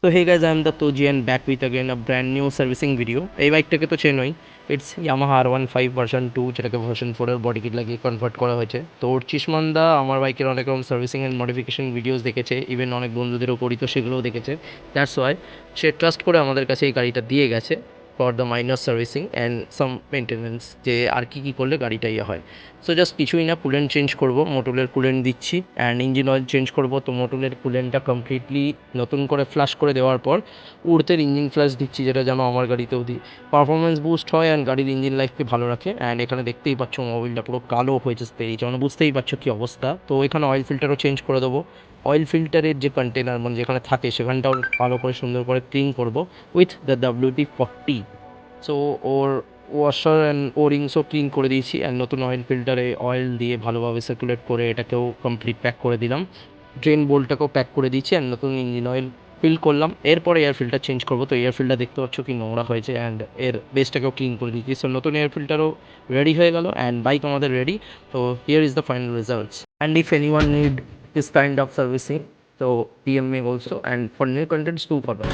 So hey guys, I am the Toji and back with again a brand new servicing video. এই বাইকটাকে তো চেনই, it's Yamaha R15 version 2, যেটাকে version 4 এর body kit লাগিয়ে convert করা হয়েছে। তো ওর চিশমানদা আমার বাইকের অনেক রকম সার্ভিসিং অ্যান্ড মডিফিকেশন ভিডিওস দেখেছে, ইভেন অনেক বন্ধুদেরও করি, তো সেগুলোও দেখেছে। দ্যাটস ওয়াই সে ট্রাস্ট করে আমাদের কাছে এই গাড়িটা দিয়ে গেছে for the minor servicing and some maintenance, যে আর কী করলে গাড়িটা ইয়ে হয়। সো জাস্ট কিছুই না, কুলেন্ট চেঞ্জ করবো, মোটুলের কুলেন্ট দিচ্ছি অ্যান্ড ইঞ্জিন অয়েল চেঞ্জ করবো। তো মোটুলের কুলেন্টটা কমপ্লিটলি নতুন করে ফ্লাশ করে দেওয়ার পর উড়তের ইঞ্জিন ফ্লাশ দিচ্ছি, যেটা যেন আমার গাড়িতেও দিই, পারফরমেন্স বুস্ট হয় অ্যান্ড গাড়ির ইঞ্জিন লাইফকে ভালো রাখে। অ্যান্ড এখানে দেখতেই পাচ্ছ মোবিলটা পুরো কালো হয়ে বেরিয়েছে, মানে বুঝতেই পারছো কী অবস্থা। তো এখানে অয়েল ফিল্টারও চেঞ্জ করে দেবো। অয়েল ফিল্টারের যে কন্টেনার মানে যেখানে থাকে সেখানটাও ভালো করে সুন্দর করে ক্লিন করবো উইথ দ্য WD-40। সো ওর ওয়াশার অ্যান্ড ও রিংসও ক্লিন করে দিয়েছি অ্যান্ড নতুন অয়েল ফিল্টারে অয়েল দিয়ে ভালোভাবে সার্কুলেট করে এটাকেও কমপ্লিট প্যাক করে দিলাম। ড্রেন বোল্টটাকেও প্যাক করে দিয়েছি অ্যান্ড নতুন ইঞ্জিন অয়েল ফিল করলাম। এরপরে এয়ার ফিল্টার চেঞ্জ করবো। তো এয়ার ফিল্টার দেখতে পাচ্ছ কি নোংরা হয়েছে অ্যান্ড এর বেসটাকেও ক্লিন করে দিয়েছি। সো নতুন এয়ার ফিল্টারও রেডি হয়ে গেল অ্যান্ড বাইক আমাদের রেডি। তো here is the final results and if any one need this kind of servicing, so DM me also, and for new contents do follow.